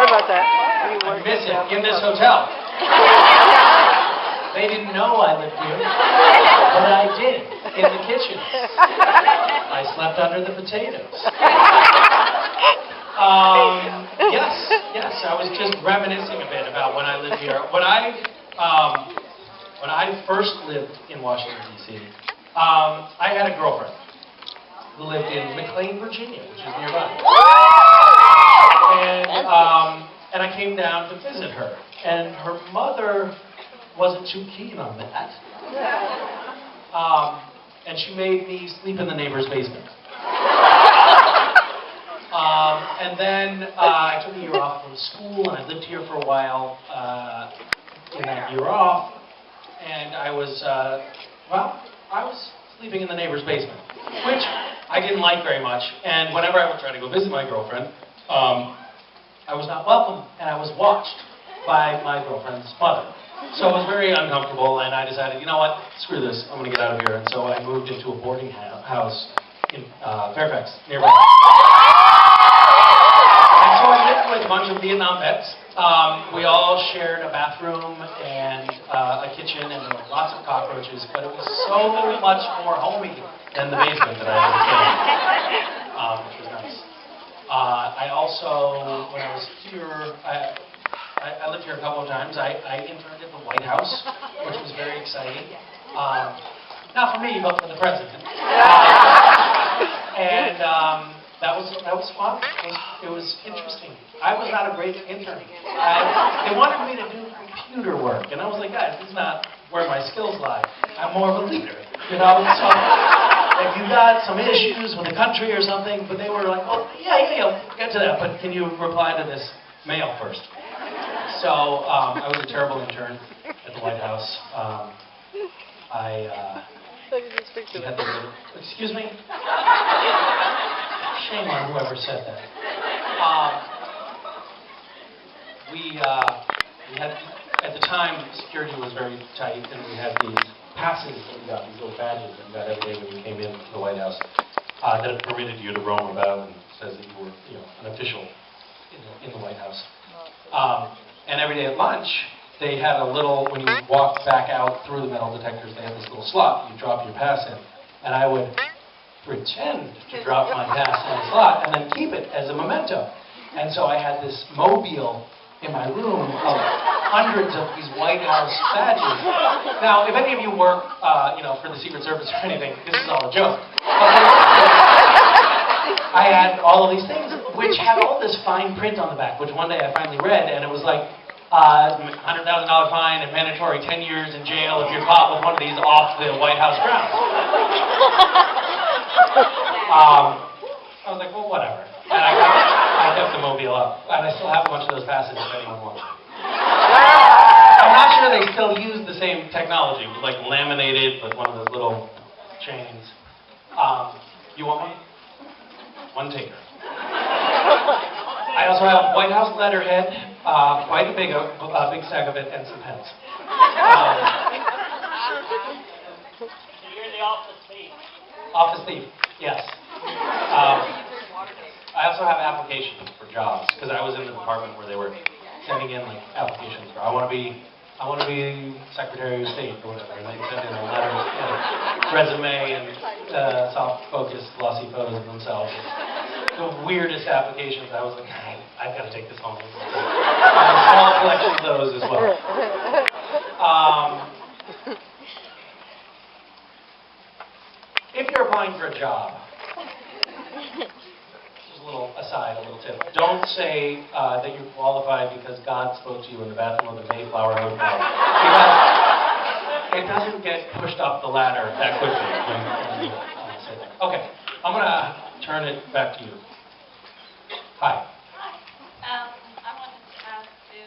about that. I miss it in this hotel. They didn't know I lived here, but I did, in the kitchen. I slept under the potatoes. Yes, I was just reminiscing a bit about when I lived here. When I first lived in Washington, D.C., I had a girlfriend who lived in McLean, Virginia, which is nearby. And I came down to visit her, and her mother wasn't too keen on that. And she made me sleep in the neighbor's basement. And then I took a year off from school, and I lived here for a while in that year off. And I was sleeping in the neighbor's basement, which I didn't like very much. And whenever I would try to go visit my girlfriend, I was not welcome, and I was watched by my girlfriend's mother. So it was very uncomfortable, and I decided, you know what, screw this, I'm going to get out of here. And so I moved into a boarding house in Fairfax, nearby. And so I lived with a bunch of Vietnam vets. We all shared a bathroom and a kitchen, and there were lots of cockroaches, but it was so much more homey than the basement that I lived in, which was nice. I also, when I was here, I lived here a couple of times. I interned at the White House, which was very exciting. Not for me, but for the president. And that was fun. It was interesting. I was not a great intern. They wanted me to do computer work, and I was like, guys, this is not where my skills lie. I'm more of a leader, you know. So if you got some issues with the country or something, but they were like, well, yeah, we'll get to that, but can you reply to this mail first? So I was a terrible intern at the White House. Excuse me? Shame on whoever said that. We had, at the time, security was very tight, and we had these passes that we got, these little badges that you got every day when you came into the White House, that permitted you to roam about and says that you were, an official in the White House. And every day at lunch, they had a little, when you walked back out through the metal detectors, they had this little slot, you drop your pass in, and I would pretend to drop my pass in the slot and then keep it as a memento. And so I had this mobile in my room of hundreds of these White House badges. Now, if any of you work, for the Secret Service or anything, this is all a joke. I had all of these things, which had all this fine print on the back, which one day I finally read, and it was like, $100,000 fine and mandatory 10 years in jail if you're caught with one of these off the White House grounds. I was like, well, whatever. And I kept the mobile up. And I still have a bunch of those passes if anyone wants them. I'm not sure they still use the same technology, like laminated with one of those little chains. You want one? One taker. I also have White House letterhead, quite a big stack of it, and some pens. You're the office thief. Office thief, yes. I also have applications for jobs, because I was in the department where they were sending in like applications for I want to be Secretary of State or whatever, and they send in a letter, resume, and soft focus, glossy photos of themselves. The weirdest applications. I was like, I've got to take this home. A small collection of those as well. If you're applying for a job, just a little aside, a little tip. Don't say that you're qualified because God spoke to you in the bathroom of the Mayflower Hotel. Because it doesn't get pushed up the ladder that quickly. Okay, I'm going to turn it back to you. Hi. I wanted to ask you,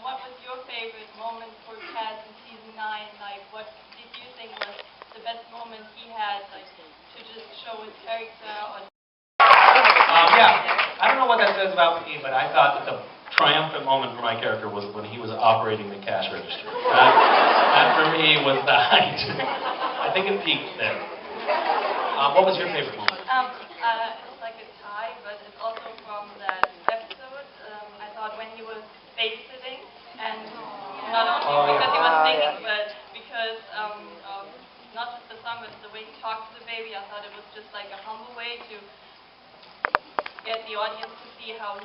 what was your favorite moment for Chaz in season 9? Like, what did you think was the best moment he had, like, to just show his character? Or I don't know what that says about me, but I thought that the triumphant moment for my character was when he was operating the cash register. That for me was the height. I think it peaked there. What was your favorite moment? it's like a tie, but it's also from that episode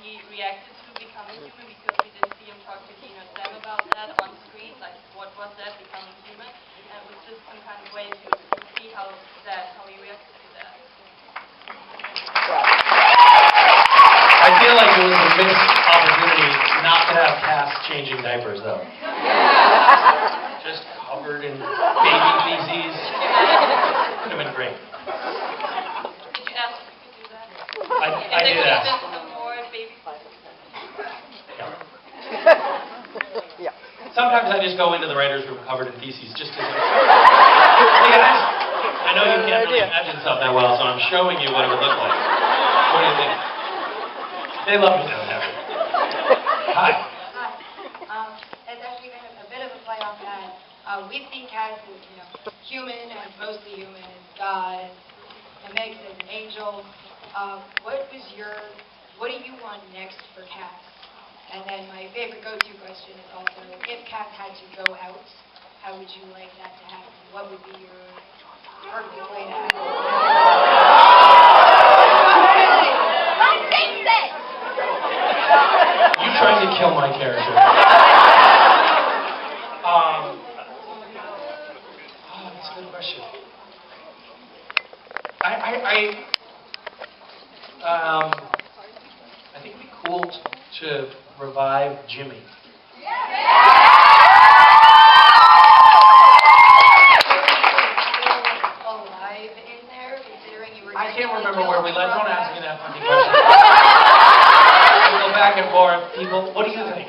he reacted to becoming human, because we didn't see him talk to Dean or Sam about that on screen, like what was that, becoming human, and it was just some kind of way to see how he reacted to that. I feel like it was a missed opportunity not to have Cass changing diapers, though. Just covered in baby feces. Could have been great. Did you ask if you could do that? I did ask. If there could have been some more baby Yeah. Sometimes I just go into the writer's room covered in feces just to... Hey guys, I know you can't really imagine stuff that well, so I'm showing you what it would look like. What do you think? They love me down there. Hi. It's actually a bit of a play on that. We see Cass as, human and mostly human, and God, and Meg's as an angel. What do you want next for Cass? And then my favorite go-to question is also, if Cass had to go out, how would you like that to happen? What would be your perfect way to happen? You tried to kill my character. That's a good question. I think it'd be cool to revive Jimmy. Alive in there, considering you were... I can't remember where we left. Don't ask me that fucking question. We go back and forth. People, what do you think?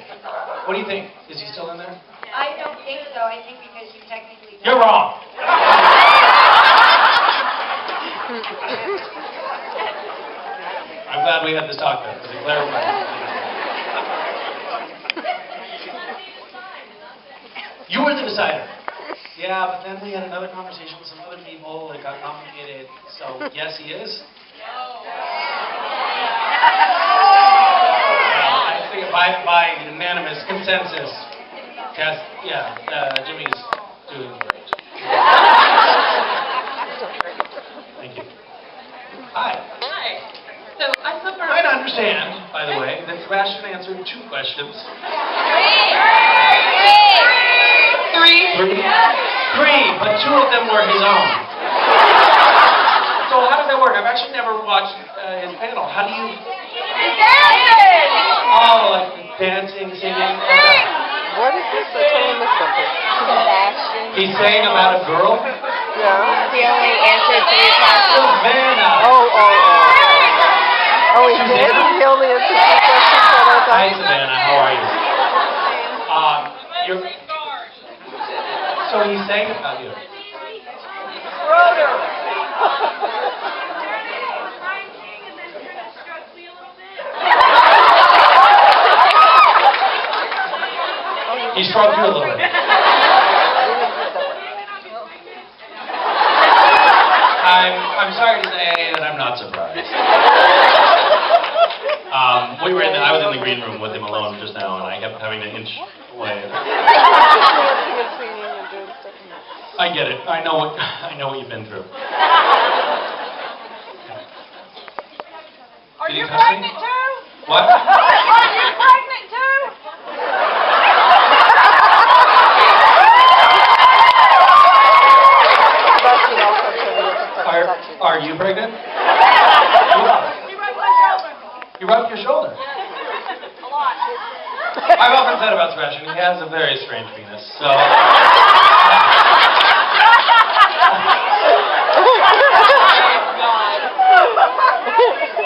What do you think? Is he still in there? I don't think so. I think because you technically... You're wrong. I'm glad we had this talk then, because it clarifies. You were the decider. Yeah, but then we had another conversation with some other people. It got complicated. So, yes, he is. I think by unanimous consensus, Cass, Jimmy's doing great. Thank you. Hi. So I suffer. I understand, by the way, that Sebastian answered 2 questions. Three, but 2 of them were his own. So how does that work? I've actually never watched his panel. How do you... Oh, like dancing, singing. What is this? I totally missed something. Sebastian. He's saying about a girl? Yeah. He only answered 3 times. Savannah. Oh, he did? He only answered 3 questions at a Hi, time? Savannah. How are you? So he's saying about you. He stroked you a little bit. I'm sorry to say that I'm not surprised. I was in the green room with him alone just now, and I kept having to inch away. I get it. I know what you've been through. Are Did you he touch me? pregnant too? What? Are you pregnant too? Are you pregnant? You rubbed your shoulder. A lot. I've often said about Sebastian, he has a very strange penis, so...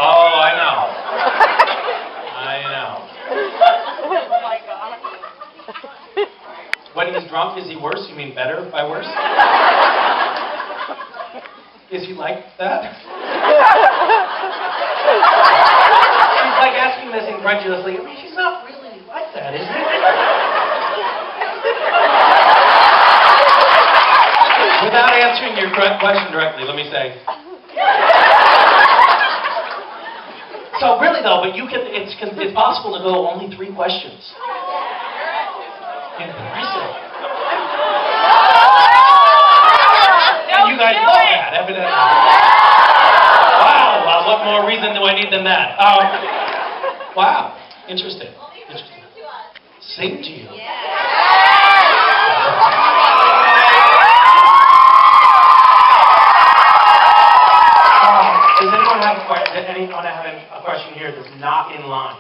Oh, I know. Oh my God. When he's drunk, is he worse? You mean better by worse? Is he like that? She's like asking this incredulously. I mean, she's not really like that, is she? Without answering your question directly, let me say. So really though, but it's possible to go only 3 questions. Impressive. And you guys love that, evidently. Wow, well, what more reason do I need than that? Wow. Interesting. Interesting. Sing to you. Does anyone have a question? Does anyone have a question here that's not in line?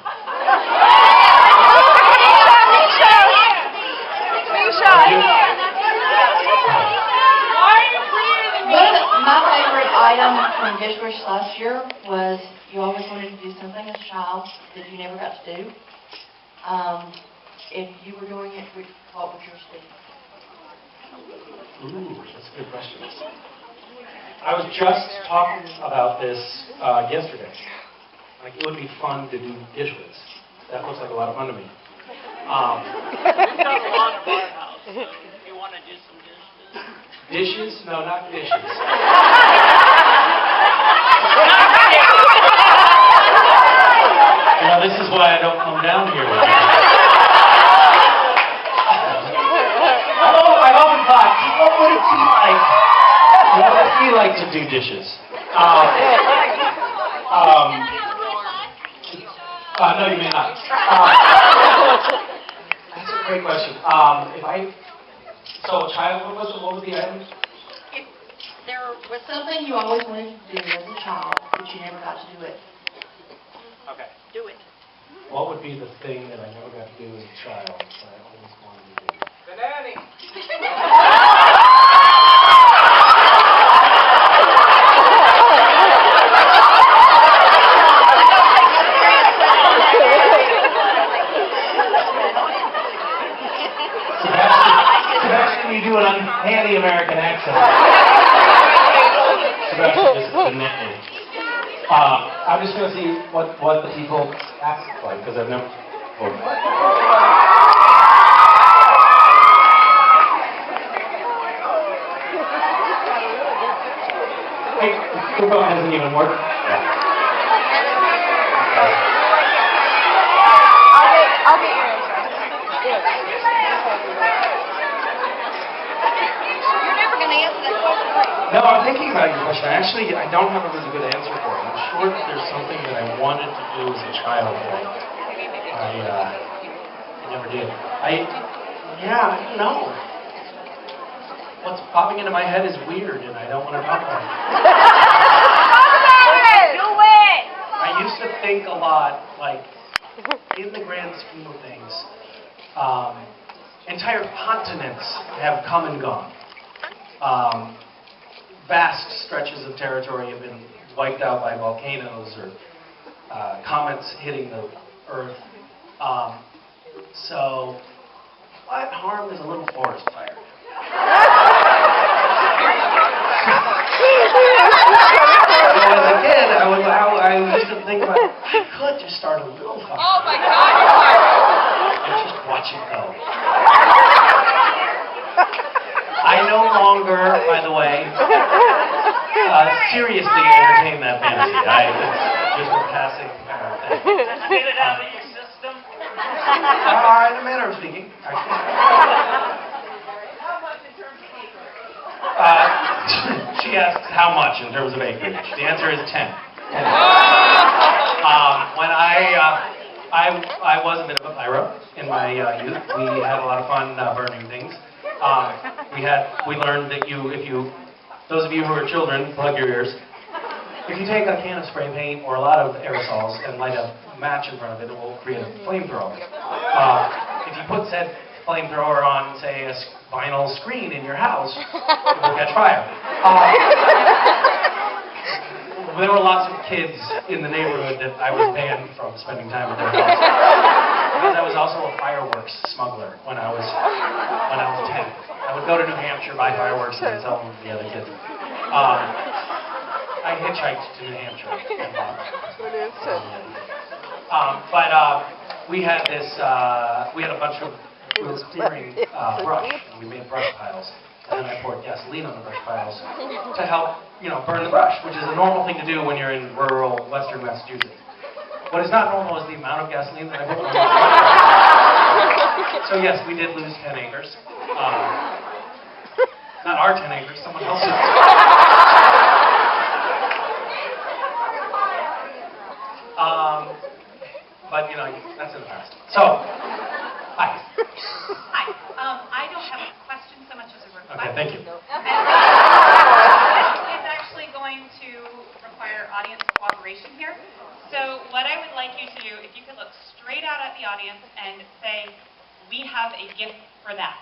Misha! My favorite item from Dish Wish last year was you always wanted to do something as a child that you never got to do. If you were doing it, what would yours be? Ooh, that's a good question. I was just talking about this yesterday. Like, it would be fun to do dishes. That looks like a lot of fun to me. We've done a lot of our house. So you want to do some dishes? Dishes? No, not dishes. You know, this is why I don't come down here with you. I've often thought, what would it be like? What would it be like to do dishes? No, you may not. That's a great question. So a child, what was the item? If there was something you always wanted to do as a child, but you never got to do it. Okay. Do it. What would be the thing that I never got to do as a child that I always wanted to do? Banana. Sebastian, you do an uncanny American accent. Sebastian just banana. I'm just going to see what the people act like, because I've never... Hey, the phone hasn't even worked. I'll get your answer. You're never going to answer that question, are you? No, I'm thinking about your question. Actually, I don't have a really good answer for it. I'm sure that there's something that I wanted to do as a child that I never did. I don't know. What's popping into my head is weird, and I don't want to talk about it. Do it! I used to think a lot, like, in the grand scheme of things, entire continents have come and gone. Vast stretches of territory have been wiped out by volcanoes or comets hitting the Earth. So, what harm is a little forest fire? So as a kid, I used to think about, I could just start a little fire. Oh my God! And just watch it go. I no longer, by the way, seriously entertain that fantasy. It's just a passing thing. Get it out of your system. In a manner of speaking, actually. She asks how much in terms of acreage. The answer is 10. When I was a bit of a pyro in my youth. We had a lot of fun burning things. We learned that those of you who are children, plug your ears. If you take a can of spray paint or a lot of aerosols and light a match in front of it, it will create a flamethrower. If you put said flamethrower on, say, a vinyl screen in your house, it will catch fire. There were lots of kids in the neighborhood that I was banned from spending time at their house. Because I was also a fireworks smuggler when I was 10. I would go to New Hampshire, buy fireworks, and then sell them to the other kids. I hitchhiked to New Hampshire. We had a bunch of, we were clearing brush, and we made brush piles. And then I poured gasoline on the brush piles to help, burn the brush, which is a normal thing to do when you're in rural western Massachusetts. What is not normal is the amount of gasoline that I put on the brush. So yes, we did lose 10 acres. Not our 10 acres, someone else's. But, you know, that's in the past. So, hi. Hi. I don't have a question so much as a request. Okay, thank you. This is actually going to require audience cooperation here. So what I would like you to do, if you could look straight out at the audience and say, "We have a gift for that."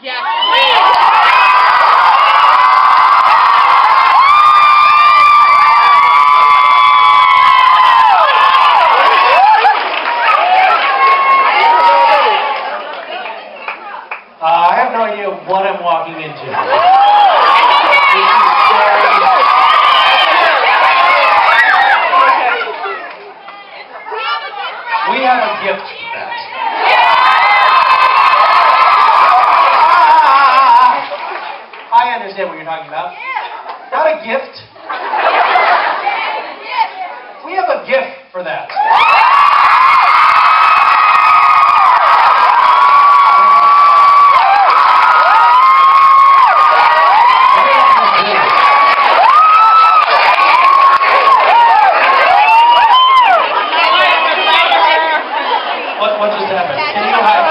Yes. I have no idea what I'm walking into. We have a gift for that. I understand what you're talking about. Not a gift. We have a gift for that. What just happened? Can you hide?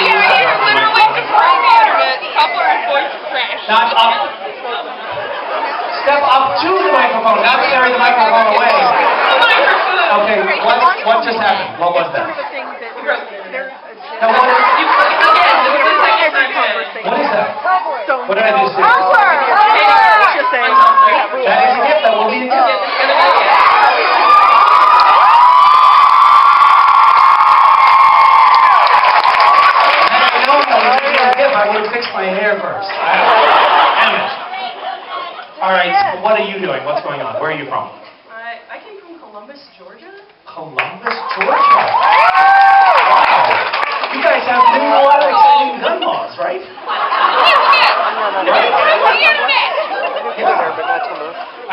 You're literally destroying the internet. Coupler's voice crashed. Not up. Step up to the microphone, not carry the microphone away. Okay, what just happened? What was that? Now, what is that? What did I just do? That is a gift. That will be a gift. I would have fixed my hair first. Damn it. All right, so what are you doing? What's going on? Where are you from? I came from Columbus, Georgia. Columbus, Georgia. Wow. You guys have new exciting gun laws, right?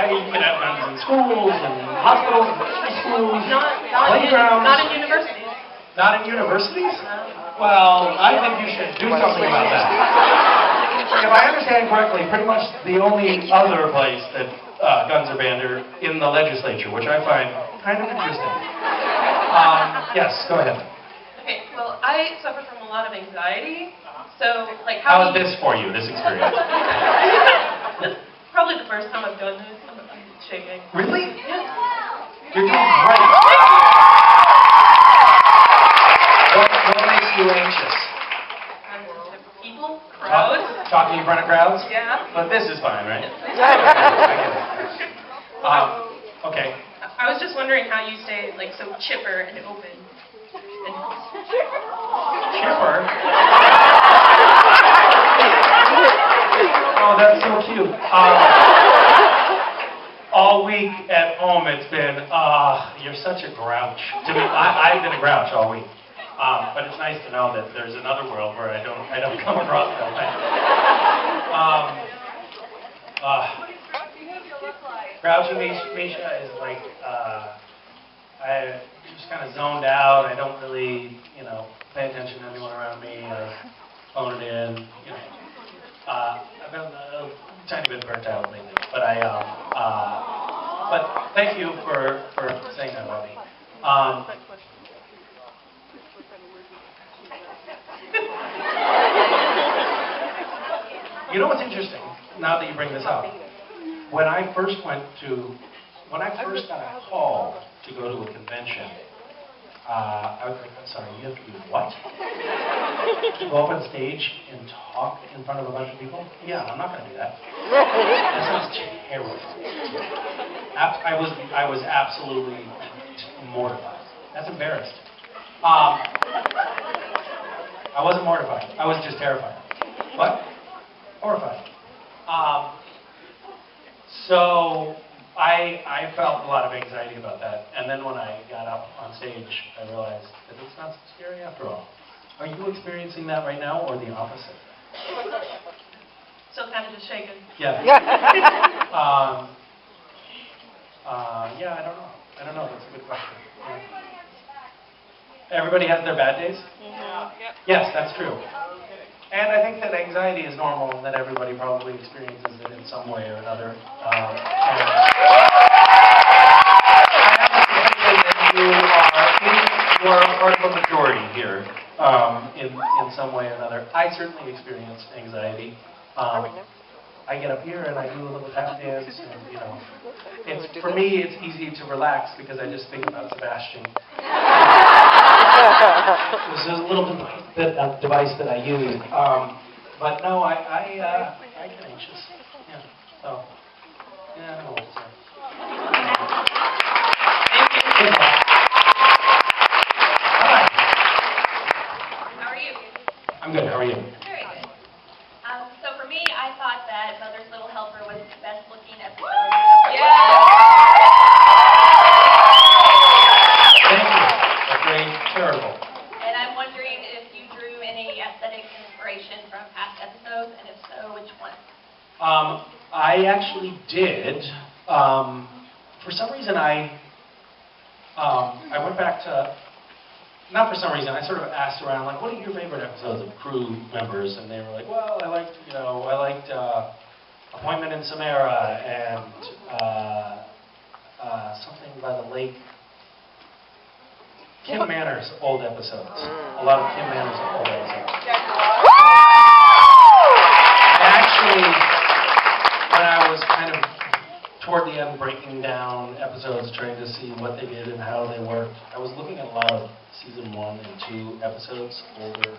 You can have guns in schools and hospitals and schools, playgrounds. Not in universities. Not in universities? Well, I think you should do something about that. If I understand correctly, pretty much the only other place that guns are banned are in the legislature, which I find kind of interesting. Yes, go ahead. Okay, well, I suffer from a lot of anxiety. So, like, How is this for you, this experience? This is probably the first time I've done this. I'm shaking. Really? Yeah. You're doing great. What makes you anxious? People, crowds. Talking in front of crowds? Yeah. But this is fine, right? Okay. I was just wondering how you stay like so chipper and open. And Chipper? Oh, that's so cute. All week at home it's been, you're such a grouch. To me, I've been a grouch all week. But it's nice to know that there's another world where I don't come across that way. Grouchy Misha is like, I just kind of zoned out. I don't really, pay attention to anyone around me or phone it in. I've been a tiny bit burnt out lately, but but thank you for saying that about me. You know what's interesting, now that you bring this up? When I first got a call to go to a convention, I was like, I'm sorry, you have to do what? To go up on stage and talk in front of a bunch of people? Yeah, I'm not going to do that. That sounds terrible. I was absolutely mortified. That's embarrassing. I wasn't mortified. I was just terrified. What? Horrified. So I felt a lot of anxiety about that. And then when I got up on stage, I realized that it's not so scary after all. Are you experiencing that right now, or the opposite? still kind of just shaking. Yeah. Yeah, I don't know. That's a good question. Yeah. Everybody has their bad days? Mm-hmm. Yep. Yes, that's true. And I think that anxiety is normal and that everybody probably experiences it in some way or another. You are a part of a majority here, in some way or another. I certainly experience anxiety. I get up here and I do a little tap dance, and for me it's easy to relax because I just think about Sebastian. This is a little device that I use, but no, I get anxious. Yeah, so yeah, I don't know what to say. How are you? I'm good. How are you? Very good. So for me, I thought that Mother's Little Helper was the best looking episode. Thank you. That's very charitable. And I'm wondering if you drew any aesthetic inspiration from past episodes, and if so, which one? I actually did. For some reason, I went back to, not for some reason, I sort of asked around, like, what are your favorite episodes of crew members? And they were like, well, I liked Appointment in Samara and something by the lake. Kim Manners' old episodes. A lot of Kim Manners' old episodes. Actually, when I was kind of toward the end breaking down episodes, trying to see what they did and how they worked, I was looking at a lot of season 1 and 2 episodes, older,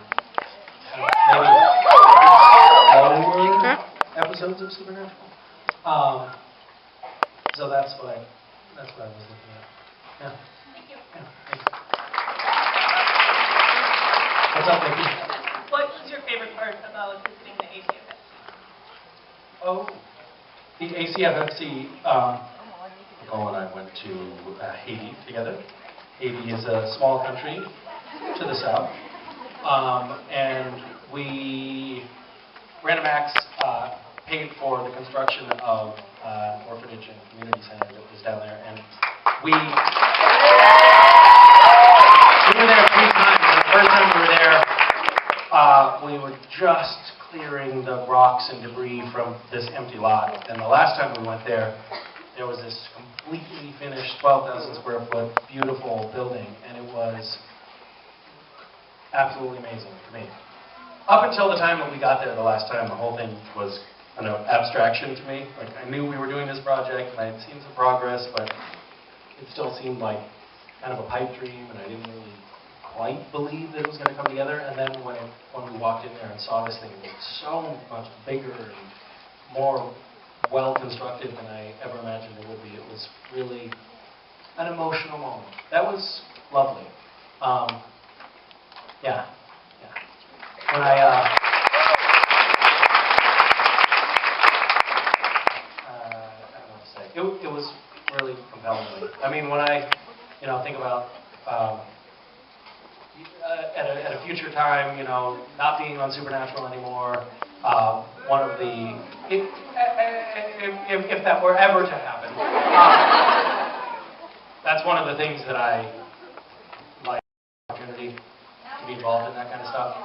kind of maybe slower episodes of Supernatural. So that's what I was looking at. Yeah. Thank you. Yeah. Thank you. What's up, Nikki? What was your favorite part about visiting the ACFFC? Oh, the ACFFC, Nicole and I went to Haiti together. Haiti is a small country to the south. And we, Random Acts paid for the construction of an orphanage and community center that was down there. And we were there 3 times. The first time we were there, we were just clearing the rocks and debris from this empty lot. And the last time we went there, there was this completely finished 12,000 square foot beautiful building, and it was absolutely amazing for me. Up until the time that we got there the last time, the whole thing was an abstraction to me. Like, I knew we were doing this project, and I had seen some progress, but it still seemed like kind of a pipe dream, and I didn't really quite believe that it was going to come together. And then when we walked in there and saw this thing, it was so much bigger and more well-constructed than I ever imagined it would be. It was really an emotional moment. That was lovely. Yeah. When I don't know what to say. It was really compelling to me. I mean, when I think about at a future time, not being on Supernatural anymore, one of the, if that were ever to happen, that's one of the things that I like, opportunity to be involved in that kind of stuff.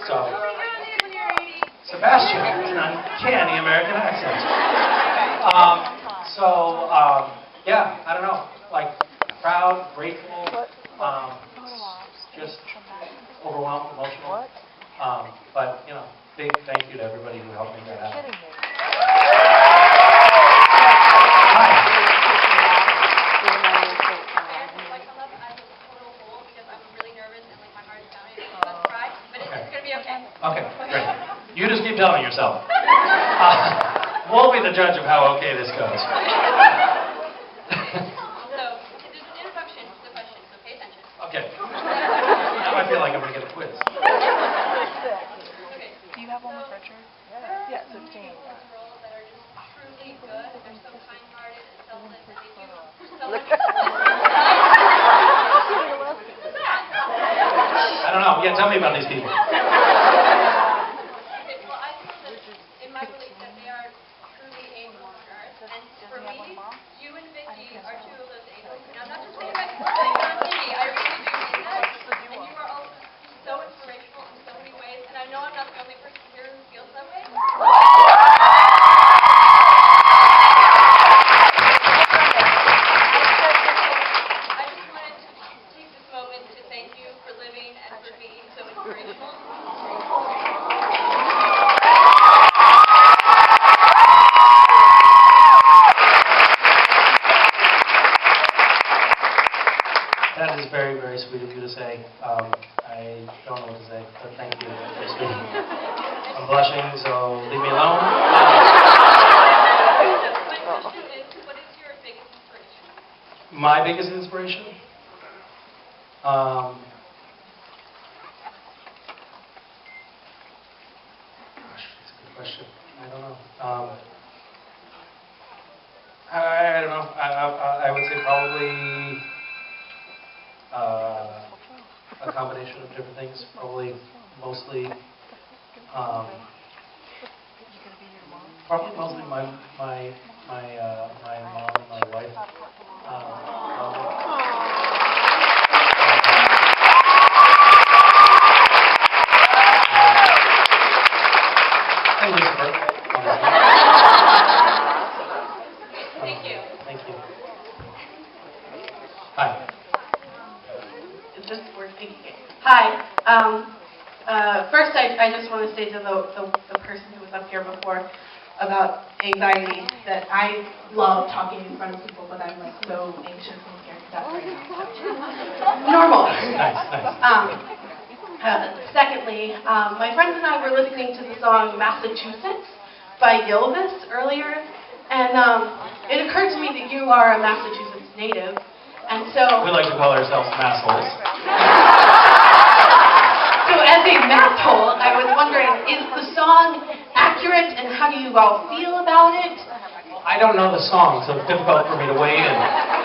So, Sebastian, it's an uncanny American accent. Yeah, I don't know, like, proud, grateful, just overwhelmed, emotional. But, big thank you to everybody who helped make that happen. Hi. Okay, great. You just keep telling yourself. We'll be the judge of how okay this goes. So, there's an introduction to the question, so pay attention. Okay. Now I feel like I'm going to get a quiz. Okay. Do you have one with Richard? Yeah, 15. Roles that are just truly good. They're so kind-hearted and selfless, and they do so much. I don't know. Yeah, tell me about these people. Okay, well, I feel that in my belief that they are truly angel partners, and for me, you and Vicky are 2 of those angels. And I'm not just saying that because you're on TV. I really do mean that. And you are all so inspirational in so many ways, and I know I'm not the only person here who feels that way. That is very, very sweet of you to say. I don't know what to say, but thank you. That's very sweet. I'm blushing, so leave me alone. My question is, what is your biggest inspiration? My biggest inspiration? Gosh, that's a good question. I don't know. I don't know. I would say probably a combination of different things. Probably mostly my mom and my wife. And Lucifer, obviously. Thank you. Thank you. Hi. Is this working? Hi. First, I just want to say to the person who was up here before about anxiety that I love talking in front of people, but I'm like so anxious and scared to death right now. So. Normal. Nice. Secondly, my friends and I were listening to the song Massachusetts by Gilvis earlier, and it occurred to me that you are a Massachusetts native, and so... We like to call ourselves massholes. So as a masshole, I was wondering, is the song accurate, and how do you all feel about it? I don't know the song, so it's difficult for me to weigh in,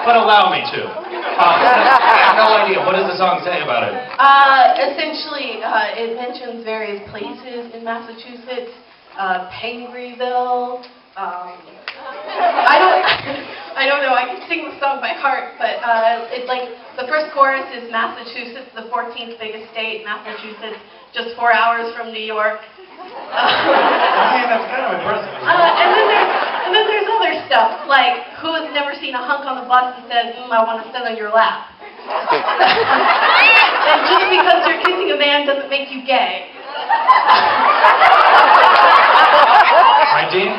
but allow me to. I have no idea. What does the song say about it? Essentially, it mentions various places in Massachusetts, Pangryville. I don't know. I can sing the song by heart, but it's like the first chorus is Massachusetts, the 14th biggest state, Massachusetts, just 4 hours from New York. I mean, that's kind of impressive. And then there's other stuff, like who has never seen a hunk on the bus and said, I want to sit on your lap. And just because you're kissing a man doesn't make you gay. Right, Dean?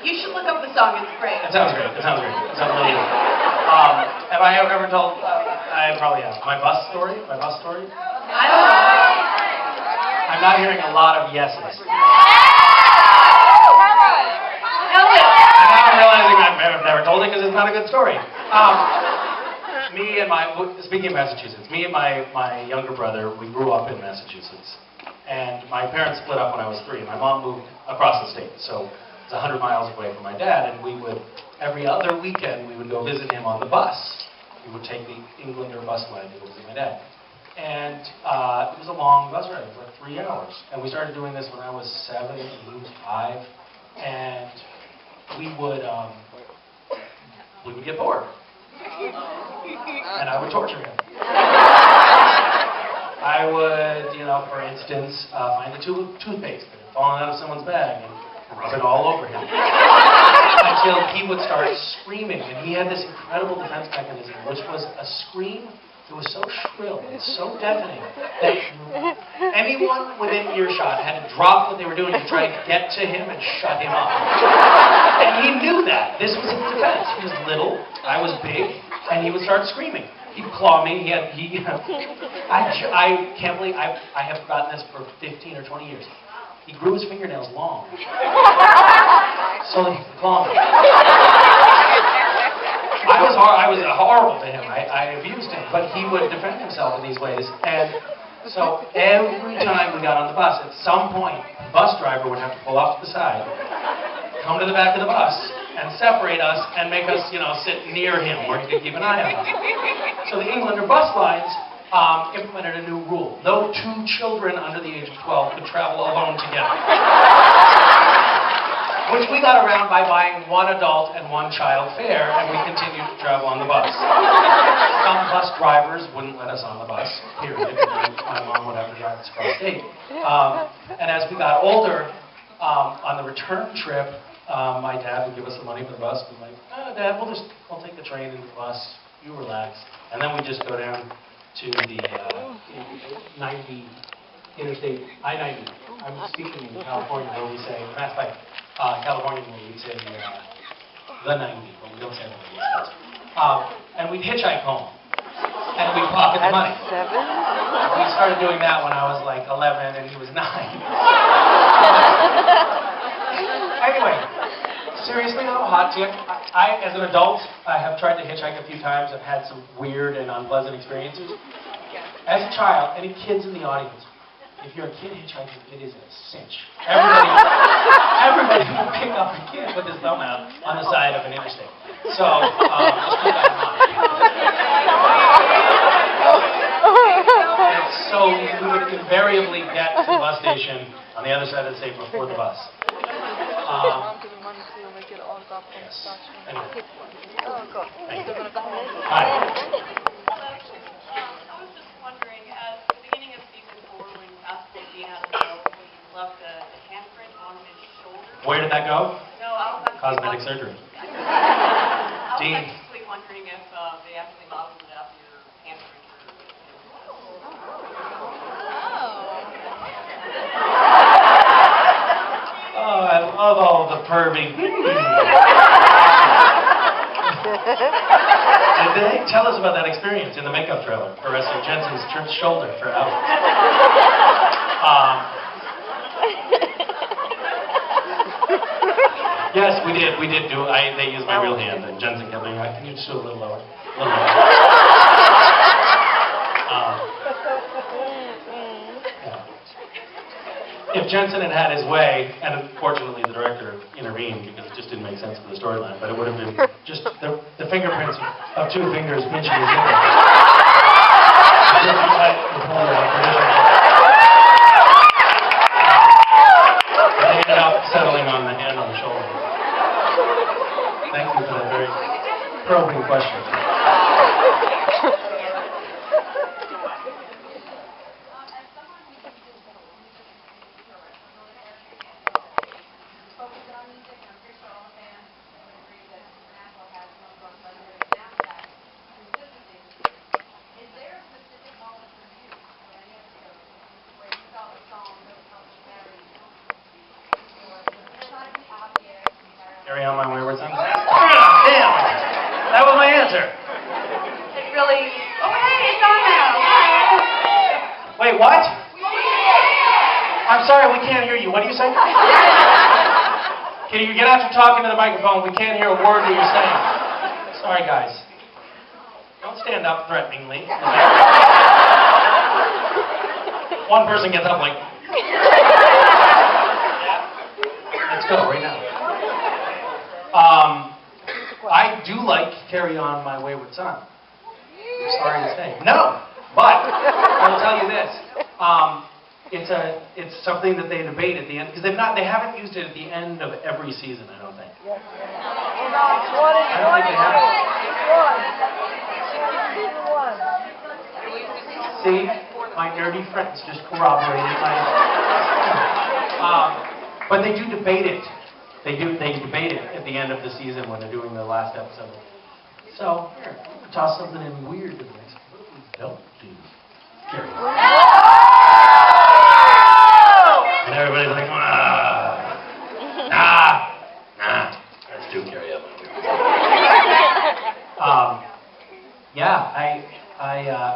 You should look up the song, it's great. It sounds great. It sounds great. It sounds really good. Have I ever told, I probably have, my bus story? My bus story? I don't know. I'm not hearing a lot of yeses. Tell it. And now I'm realizing I've never told it because it's not a good story. Speaking of Massachusetts, me and my younger brother, we grew up in Massachusetts. And my parents split up when I was 3. My mom moved across the state, so it's 100 miles away from my dad, and we would, every other weekend, we would go visit him on the bus. We would take the Englander bus line to go visit my dad. And it was a long bus ride, it was like 3 hours. And we started doing this when I was 7, and he was 5. And we would get bored. And I would torture him. I would, for instance, find a toothpaste that had fallen out of someone's bag and rub it all over him. Until he would start screaming. And he had this incredible defense mechanism, which was a scream that was so shrill and so deafening that anyone within earshot had to drop what they were doing to try to get to him and shut him up. And he knew that. This was his defense. He was little, I was big, and he would start screaming. He'd claw me. I can't believe I have forgotten this for 15 or 20 years. He grew his fingernails long, so he could claw me. I was horrible to him. I abused him, but he would defend himself in these ways. And so every time we got on the bus, at some point, the bus driver would have to pull off to the side, come to the back of the bus, and separate us and make us, sit near him where he could keep an eye on us. So the Englander bus lines implemented a new rule. No 2 children under the age of 12 could travel alone together. Which we got around by buying 1 adult and 1 child fare, and we continued to travel on the bus. Some bus drivers wouldn't let us on the bus, period. My mom would have to drive us across state. And as we got older, on the return trip, my dad would give us the money for the bus. We'd be like, Dad, we'll take the train and the bus. You relax. And then we'd just go down to the 90 Interstate I-90. I'm speaking in California where we say, matter of fact, California where we say the 90, but we don't say the 90. And we'd hitchhike home, and we'd pocket the money. We started doing that when I was like 11 and he was 9. Anyway, seriously though, hot tip. I, as an adult, I have tried to hitchhike a few times. I've had some weird and unpleasant experiences. As a child, any kids in the audience, if you're a kid hitchhiking, it is a cinch. Everybody will pick up a kid with his thumb out on the side of an interstate. So, just keep that in mind. And so we would invariably get to the bus station on the other side of the state before the bus. Yes. Anyway. Thank you. Hi. I was just wondering, at the beginning of season 4, when Pascal Dean had the show, he left the handprint on his shoulder. Where did that go? No, I was Cosmetic surgery. Dean. actually wondering if they actually modeled it after your handprint. Oh, I love all the perving. Did they tell us about that experience in the makeup trailer for wrestling Jensen's shoulder for hours? Yes, we did. We did do. They used my real hand, and Jensen kept me. Can you just do a little lower? A little lower. If Jensen had had his way, and unfortunately the director intervened because it just didn't make sense for the storyline, but it would have been just the fingerprints of two fingers pinching his finger. They ended up settling on the hand on the shoulder. Thank you for that very probing question. Carry on my wayward son. Damn! That was my answer. It really... Oh, hey, it's on now. Wait, what? I'm sorry, we can't hear you. What do you say? Can you get after talking to the microphone? We can't hear a word that you're saying. Sorry, guys. Don't stand up threateningly. One person gets up like... Let's go right now. I do like Carry On My Wayward Son. I'm sorry to say. No, but I will tell you this. It's something that they debate at the end because they haven't used it at the end of every season. I don't think. I don't think they have. See, my nerdy friends just corroborated my. But they do debate it. They debate it at the end of the season when they're doing the last episode. So, here, toss something in weird to the next. Don't do. Carry on. And everybody's like, nah. Let's do Carry On.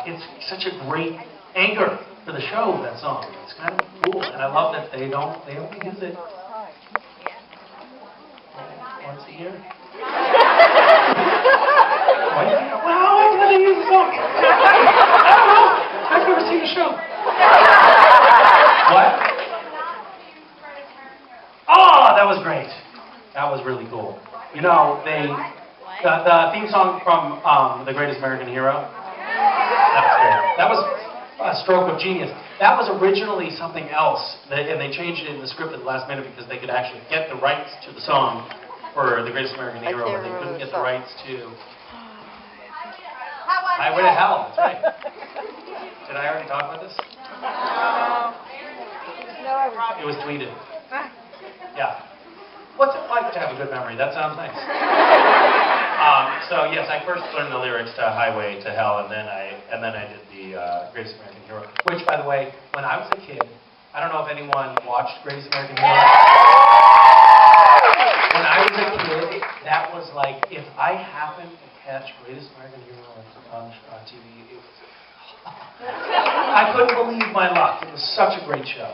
It's such a great anchor for the show, that song. It's kind of cool, and I love that they only use it once a year. Wow, why can't they use the song? I don't know. I've never seen the show. What? Oh, that was great. That was really cool. You know, the theme song from The Greatest American Hero. That was great. That was a stroke of genius. That was originally something else, and they changed it in the script at the last minute because they could actually get the rights to the song for The Greatest American Hero, but they couldn't get the rights to Highway to Hell. That's right. Did I already talk about this? It was tweeted. Yeah. What's it like to have a good memory? That sounds nice. So yes, I first learned the lyrics to Highway to Hell, and then I and then I did the Greatest American Hero, which, by the way, when I was a kid, I don't know if anyone watched Greatest American Hero. When I was a kid, that was like, if I happened to catch Greatest American Hero on TV, it was, I couldn't believe my luck. It was such a great show.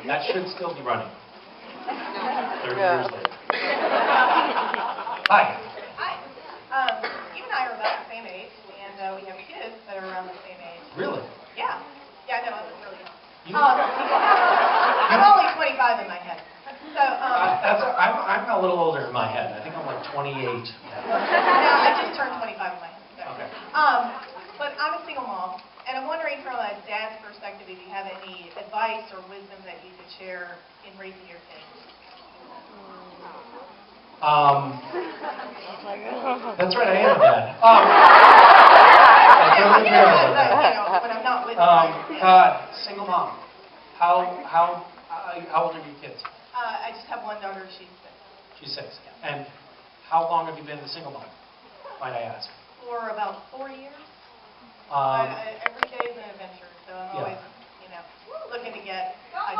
That should still be running 30 years later. Hi. Hi. You and I are about the same age, and we have kids that are around the same age. Really? Yeah. Yeah, no, I'm really young. You- I'm only 25 in my head. So, I'm a little older in my head. I think I'm like 28. no, I just turned 25 in my head. So. Okay. But I'm a single mom, and I'm wondering from a dad's perspective if you have any advice or wisdom that you could share in raising your kids. That's right, I am a dad. When I'm not with Single mom. How old are your kids? I just have one daughter. She's 6. She's 6. And how long have you been a single mom, might I ask? For about 4 years. Every day is an adventure, so I'm always, looking to get ideas.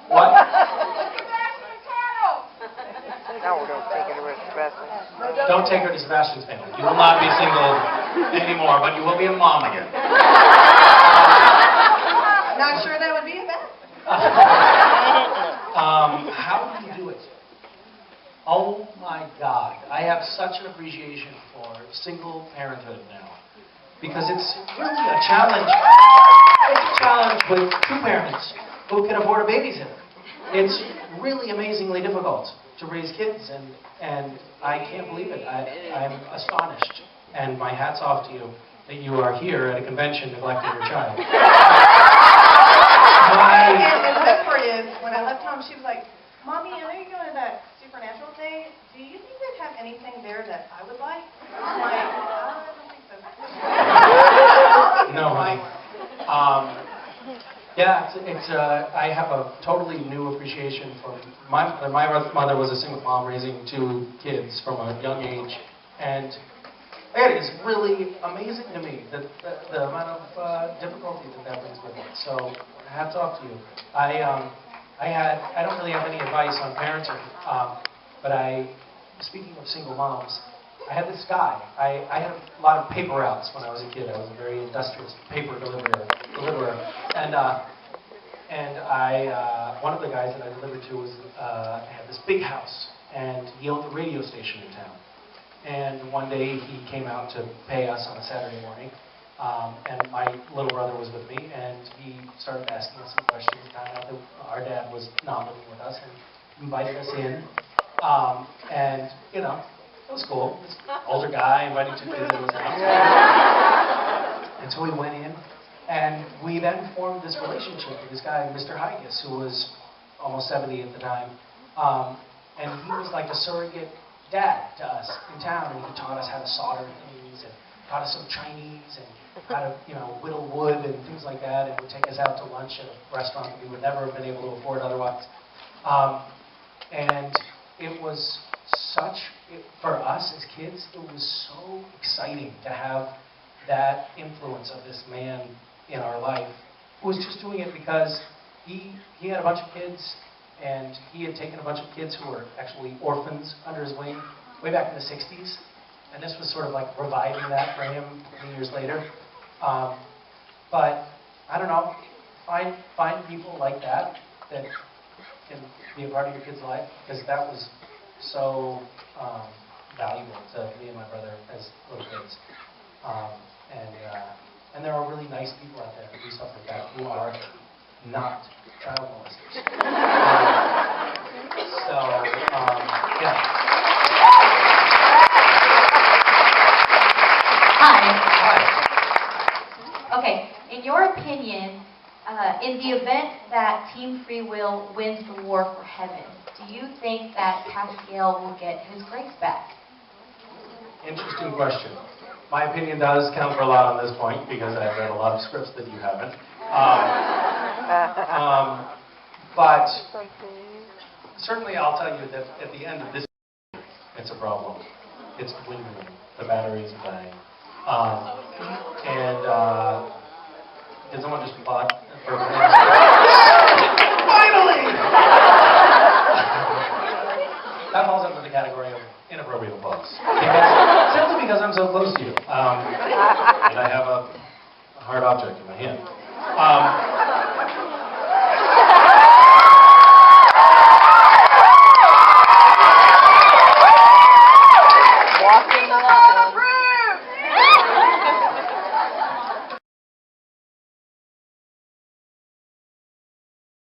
What? No, don't take her to Sebastian. Don't take her to Sebastian's family. You will not be single anymore, but you will be a mom again. I'm not sure that would be a bad How do you do it? Oh my God. I have such an appreciation for single parenthood now. Because it's really a challenge. It's a challenge with 2 parents who can afford a babysitter. It's really amazingly difficult to raise kids, and I can't believe it. I'm astonished. And my hat's off to you that you are here at a convention neglecting your child. And the best part is, when I left home, she was like, Mommy, I know you're going to that supernatural thing. Do you think they'd have anything there that I would like? I'm like, I don't think so. No, honey. Yeah, I have a totally new appreciation for my mother. My mother was a single mom raising 2 kids from a young age, and it is really amazing to me the amount of difficulty that brings with it. So hats off to you. I don't really have any advice on parenting, but speaking of single moms, I had this guy. I had a lot of paper routes when I was a kid. I was a very industrious paper deliverer. And one of the guys that I delivered to had this big house, and he owned a radio station in town. And one day he came out to pay us on a Saturday morning, and my little brother was with me, and he started asking us some questions. Found out that our dad was not living with us, and invited us in. And it was cool. This older guy invited 2 kids into his house. And so we went in, and we then formed this relationship with this guy, Mr. Higas, who was almost 70 at the time. And he was like a surrogate dad to us in town, and he taught us how to solder things, and taught us some Chinese, and how to, whittle wood and things like that, and would take us out to lunch at a restaurant that we would never have been able to afford otherwise. And it was for us as kids, it was so exciting to have that influence of this man in our life, who was just doing it because he had a bunch of kids, and he had taken a bunch of kids who were actually orphans under his wing way back in the 60s, and this was sort of like reviving that for him 20 years later. But I don't know, find people like that can be a part of your kid's life, because that was so valuable to me and my brother as little kids. And there are really nice people out there who do stuff like that who are not child molesters. Yeah. Hi. Hi. Okay, in your opinion, in the event that Team Free Will wins the war for heaven, do you think that Pascal will get his grace back? Interesting question. My opinion does count for a lot on this point, because I've read a lot of scripts that you haven't. But certainly I'll tell you that at the end of this, it's a problem. It's dwindling. The batteries are dying. Did someone just plot? Finally! That falls under the category of inappropriate applause. Simply because I'm so close to you. And I have a hard object in my hand.